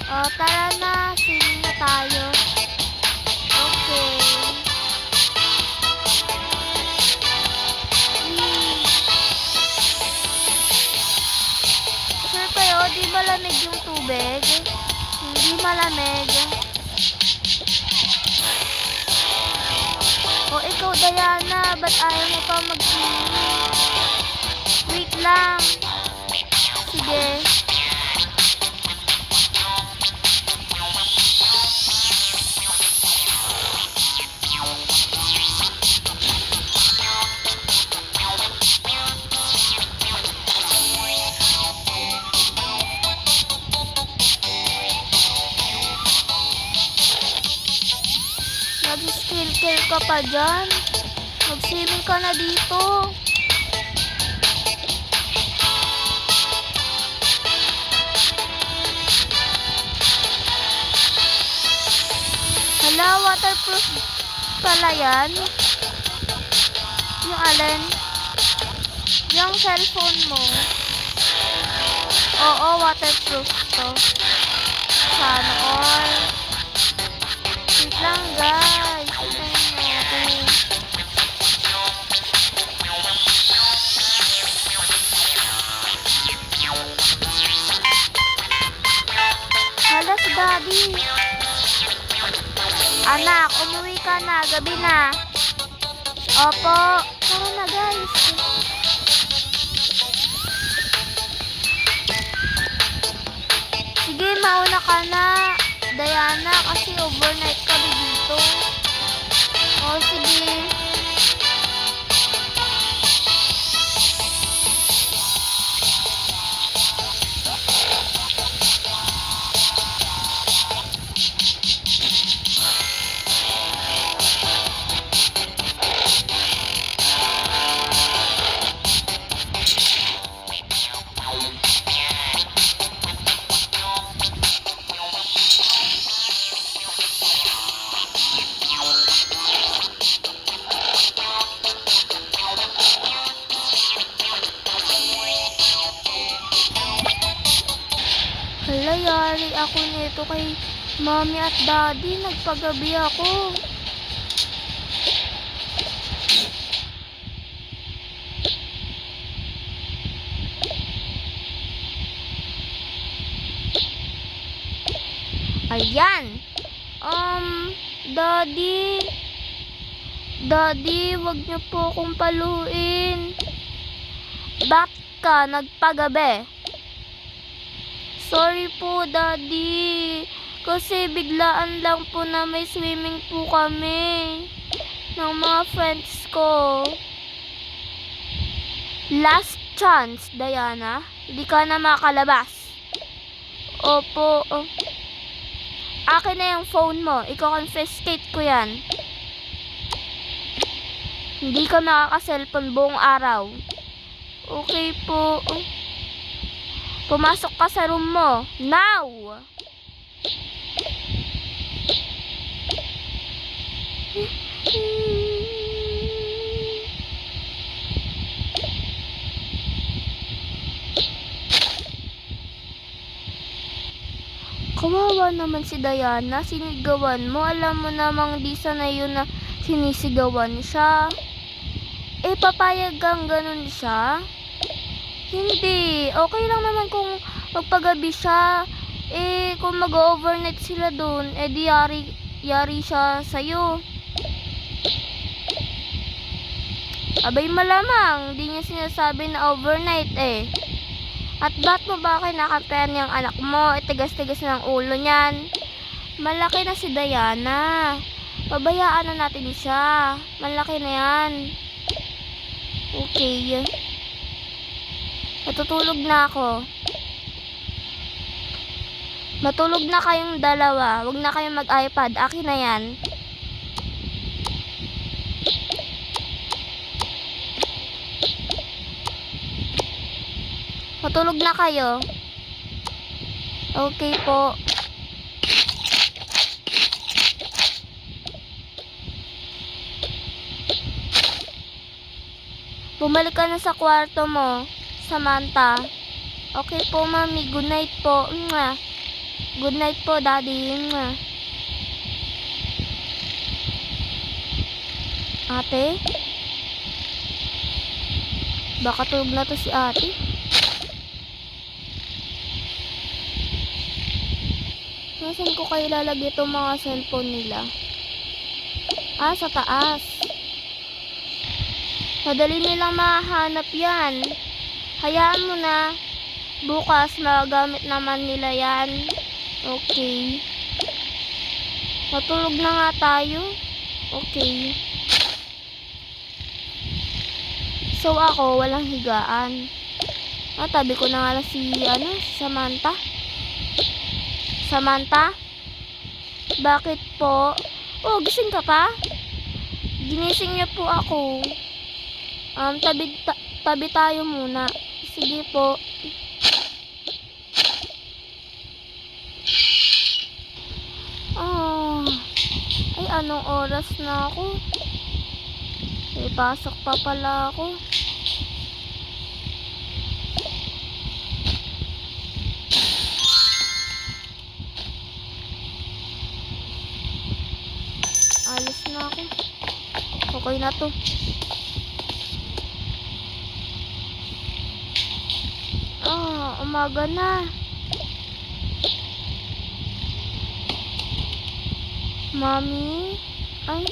Tara na. Swimming na tayo. Okay. Sure kayo, di malamig yung tubig? Hindi malamig. Ikaw, Diana, ba't ayaw mo pa mag-swimming? Wait lang. Sige. Nag-skincare ka pa dyan. Mag-swimming ka na dito. Hala, waterproof pala yan. Yung alin? Yung cellphone mo. Oo, waterproof to. Sana all. Wait lang, guys. Hala, si Daddy. Anak, umuwi ka na. Gabi na. Opo. Tara na, guys. Sige, mauna ka na, Diana, kasi overnight kami dito. Sige. Hala, yari ako nito kay Mommy at Daddy. Nagpagabi ako. Ayan. Daddy, wag niyo po akong paluin. Bakit ka nagpagabi? Sorry po, Daddy. Kasi biglaan lang po na may swimming po kami ng mga friends ko. Last chance, Diana. Hindi ka na makalabas. Opo. Akin na yung phone mo. Iko-confiscate ko yan. Hindi ka makaka-cellphone buong araw. Okay po. Pumasok ka sa room mo. Now! Kawawa naman si Diana. Sinigawan mo. Alam mo namang di sanay yun na sinisigawan siya. Papayag kang ganun siya? Hindi. Okay lang naman kung magpagabi siya. Kung mag-overnight sila dun, di yari siya sa'yo. Abay, malamang. Di niya sinasabi na overnight At ba't mo ba kinakampihan yung anak mo? Tigas-tigas ng ulo niyan. Malaki na si Diana. Pabayaan na natin siya. Malaki na yan. Okay. Natutulog na ako. Matulog na kayong dalawa. Huwag na kayong mag-iPad. Akin na yan. Matulog na kayo. Okay po. Bumalik ka na sa kwarto mo, Samantha. Okay po, Mami. Good night po. Mwah. Good night po, Daddy. Mwah. Ate? Baka tulog na to si ate. Nasaan ko kayo lalagay itong mga cellphone nila? Ah, sa taas. Madali nilang mahanap yan. Hayaan mo na. Bukas, magagamit naman nila yan. Okay. Matulog na nga tayo. Okay. So, ako, walang higaan. Tabi ko na nga lang si Samantha. Samantha? Bakit po? Oh, gising ka pa? Ginising niya po ako. Tabi tayo muna. Sige po. Ay, anong oras na ako? Pasok pa pala ako. Alis na ako. Okay na to. Umaga na. Mami? Ay.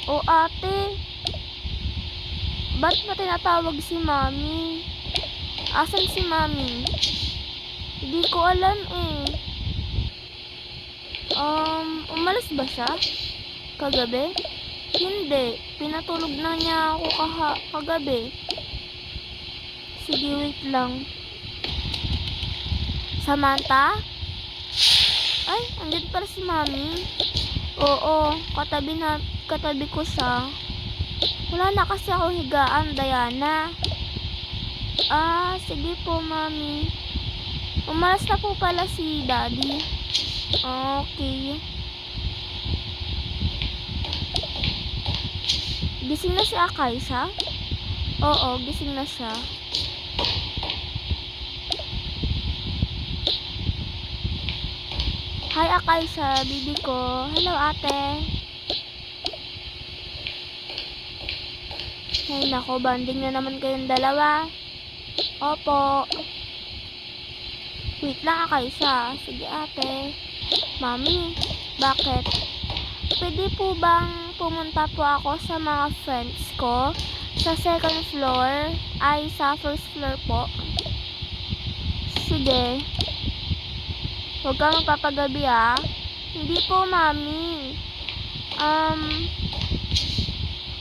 O ate. Ba't ba tinatawag si Mami? Asan si Mami? Hindi ko alam eh. Umalis ba siya? Kagabi? Hindi. Pinatulog na niya ako kagabi. Sige, wait lang. Samantha? Ay, andito pala si Mami. Oo, katabi ko siya. Wala na kasi ako higaan, Diana. Sige po, Mami. Umalas na po pala si Daddy. Okay. Gising na si Akaisha? Oo, gising na siya. Hi, Akaisha, bibi ko. Hello, ate. Ay, nako, banding na naman kayong dalawa. Opo. Wait lang, Akaisha. Sige, ate. Mami, bakit? Pwede po bang pumunta po ako sa mga friends ko? Sa second floor? Ay, sa first floor po. Sige. Huwag ka magpapagabi Hindi po, Mami.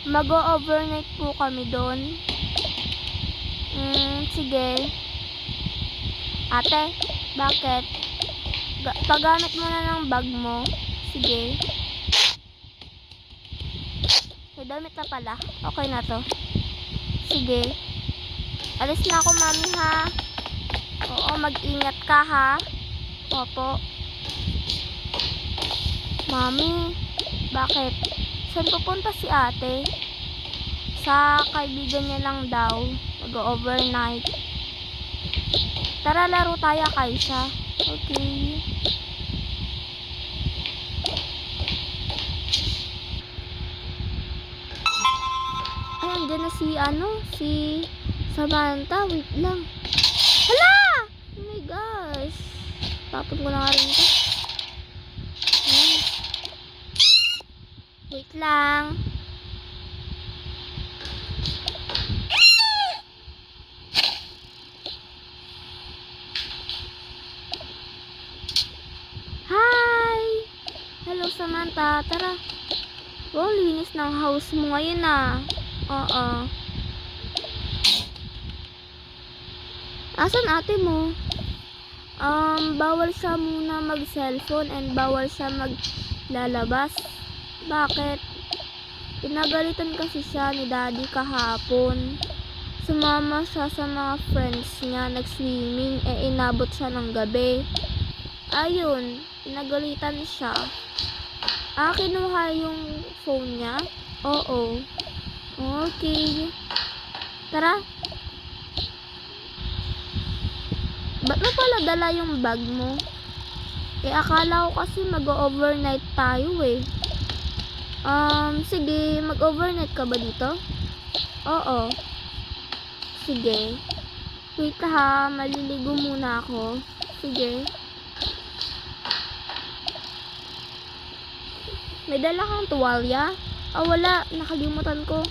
Mag-overnight po kami doon. Sige. Ate, bakit? Paggamit mo na ng bag mo. Sige. May damit na pala. Okay na to. Sige. Alis na ako, Mami, ha? Oo, mag-ingat ka, ha? Opo. Mami, bakit? Saan pupunta si ate? Sa kaibigan niya lang daw. Mag-overnight. Tara, laro tayo, Kaisha. Okay. Ay, andyan na si Samantha. Wait lang. Hala! Oh my gosh. Tapon ko na nga rin ito. Wait lang. Hi! Hello, Samantha. Tara. Oh, linis ng house mo ngayon Oo. Asan ate mo? Bawal siya muna mag-cellphone and bawal siya maglalabas. Bakit? Pinagalitan kasi siya ni Daddy kahapon. Sumama siya sa mga friends niya, nag-swimming, inabot siya ng gabi. Ayun, pinagalitan siya. Kinuha yung phone niya? Oo. Okay. Tara. Ba't mo pala dala yung bag mo? Eh, akala ko kasi mag-overnight tayo eh. Sige, mag-overnight ka ba dito? Oo. Sige. Wait ha, maliligo muna ako. Sige. May dala kang tuwalya? Wala. Nakalimutan ko.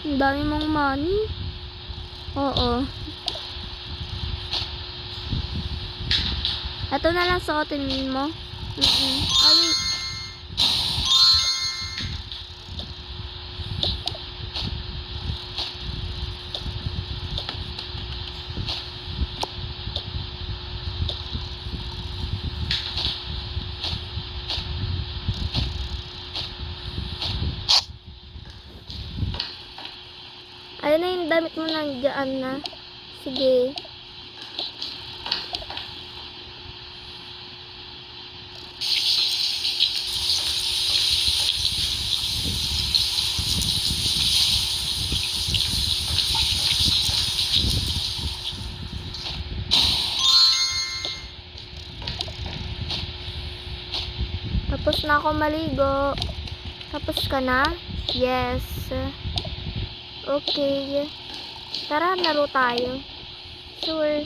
Ang dami mong money. Oo. Ito na lang suotin mo. Ay, ayun na yung damit mo nandiyan na. Sige. Tapos na ako maligo. Tapos ka na? Yes. Okay. Tara, laro tayo. Sure.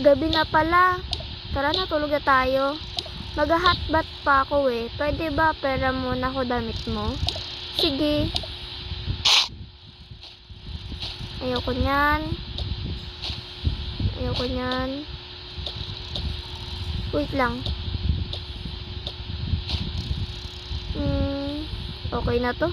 Gabi na pala. Tara na, tulog na tayo. Mag-hotbath pa ako eh. Pwede ba pera muna ko damit mo? Sige. Ayoko nyan. Ayoko nyan. Wait lang. Okay na to.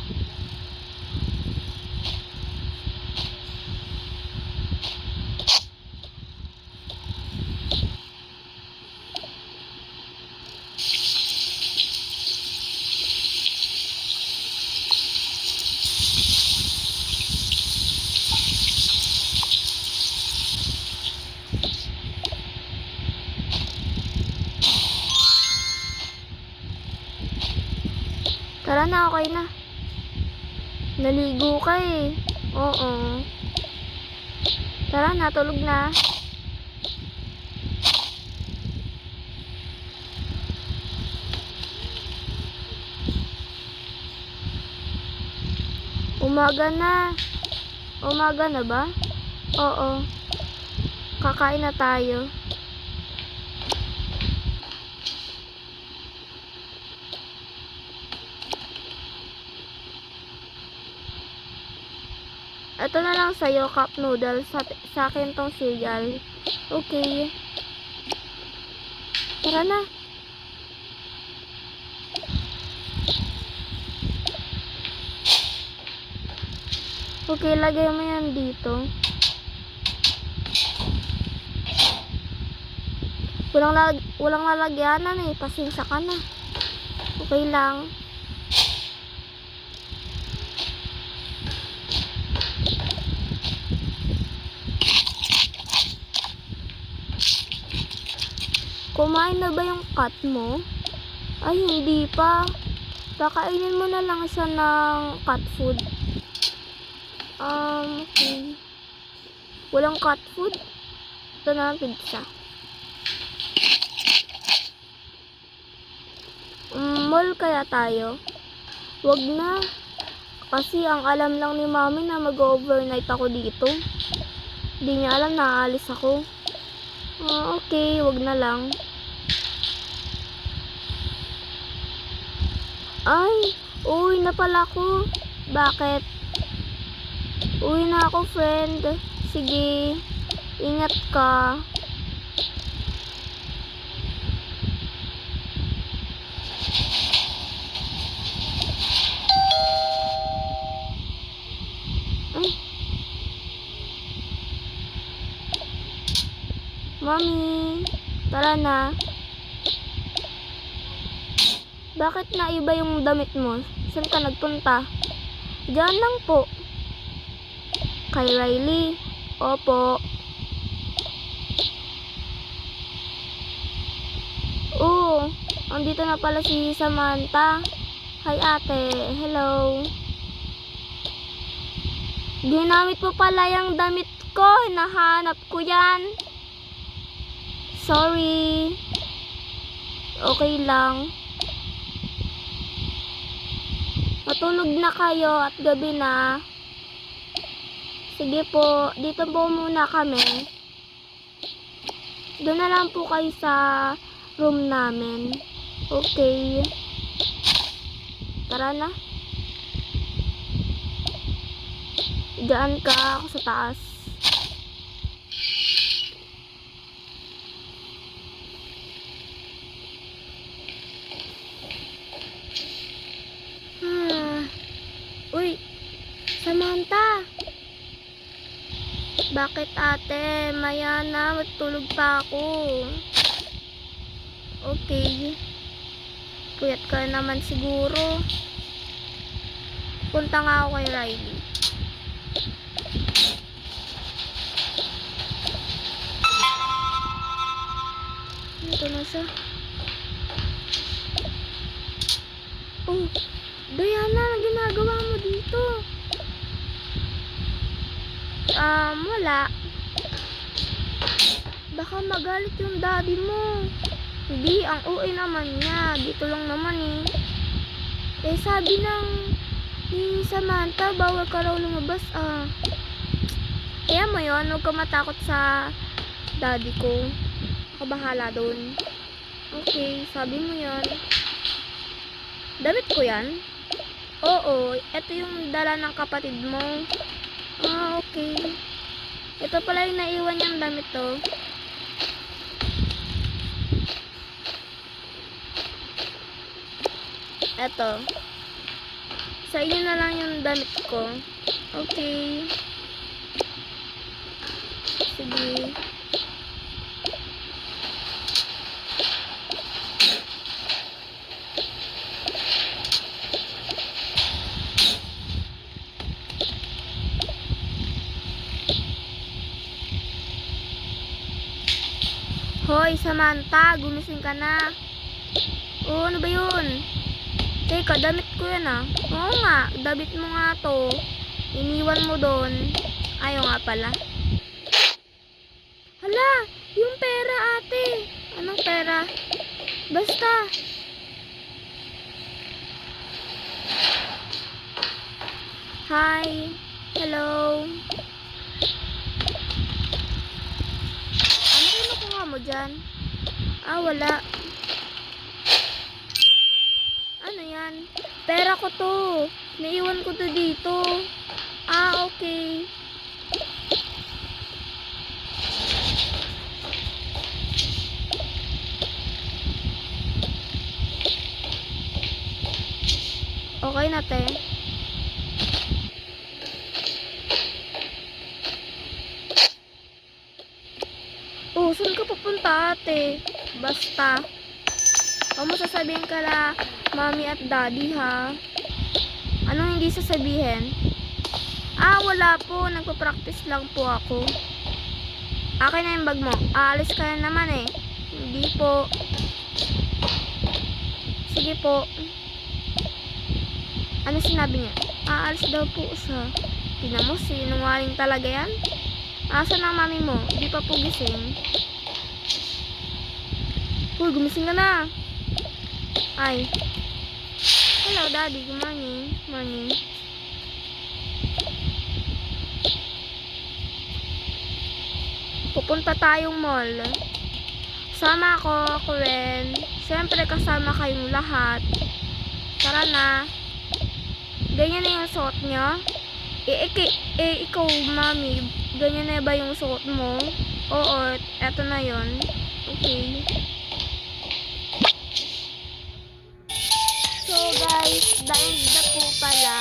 Tara na, okay na. Naligo ka eh. Oo. Tara na, tulog na. Umaga na. Umaga na ba? Oo. Kakain na tayo. Ito na lang sa'yo, cup noodles. Sa akin tong cereal. Okay. Tara na. Okay, lagay mo yan dito. Walang lalagyanan eh. Pasensya ka na. Okay lang. Kumain na ba yung cat mo? Ay, hindi pa. Pakainin mo na lang siya ng cat food. Okay. Walang cat food? Ito na ang pizza. Mall kaya tayo? Wag na. Kasi ang alam lang ni mami na mag-overnight ako dito. Hindi niya alam na aalis ako. Okay, wag na lang. Ay, uwi na pala ako. Bakit? Uwi na ako, friend. Sige, ingat ka. Ay. Mami, tara na. Bakit naiba yung damit mo? Saan ka nagpunta? Diyan lang po. Kay Riley. Opo. Andito na pala si Samantha. Hi ate, hello. Ginamit mo pala yung damit ko. Hinahanap ko yan. Sorry. Okay lang. Matulog na kayo at gabi na. Sige po, dito po muna kami. Doon na lang po kayo sa room namin. Okay. Tara na. Diyan ka ako sa taas. Uy, Samantha. Bakit ate? Maya na, matulog pa ako. Okay. Puyat ka naman siguro. Punta nga ako kay Riley. Ito na siya. Oh, Diana, ang ginagawa mo dito? Wala. Baka magalit yung daddy mo. Hindi, ang OA naman niya. Dito lang naman eh. Eh, sabi ni Samantha, bawal ka raw lumabas Kaya mo yun, huwag ka matakot sa daddy ko. Ako bahala doon. Okay, sabi mo yun. Damit ko yan? Oo, ito yung dala ng kapatid mo. Okay. Ito pala yung naiwan niyang damit to. Ito. Sa inyo na lang yung damit ko. Okay. Sige. Hoy, Samantha, gumising ka na. Oh, ano ba yun? Teka, damit ko yan Oo nga, damit mo nga to. Iniwan mo doon. Ayaw nga pala. Hala, yung pera ate. Anong pera? Basta. Hi. Hello. Ano yung nakuha mo dyan? Wala. Ano yan? Pera ko to. Naiwan ko to dito. Okay. Okay na, te. Saan ka papunta, ate? Basta. Huwag mo sasabihin ka la mami at daddy, ha? Anong hindi sasabihin? Wala po. Nagpa-practice lang po ako. Akin na yung bag mo. Aalis ka na naman eh. Hindi po. Sige po. Ano sinabi niya? Aalis daw po siya. Tingnan mo, sinungaling talaga yan. Asan ang mami mo? Di pa po gising. Uy, gumising ka na. Ay. Hello, daddy. Good morning. Morning. Pupunta tayong mall. Sama ako rin. Siyempre, kasama kayong lahat. Tara na. Ganyan na yung suot nyo? Ikaw, mami. Ganyan na ba yung suot mo? Oo, eto na yon. Okay. So guys, the end na po pala.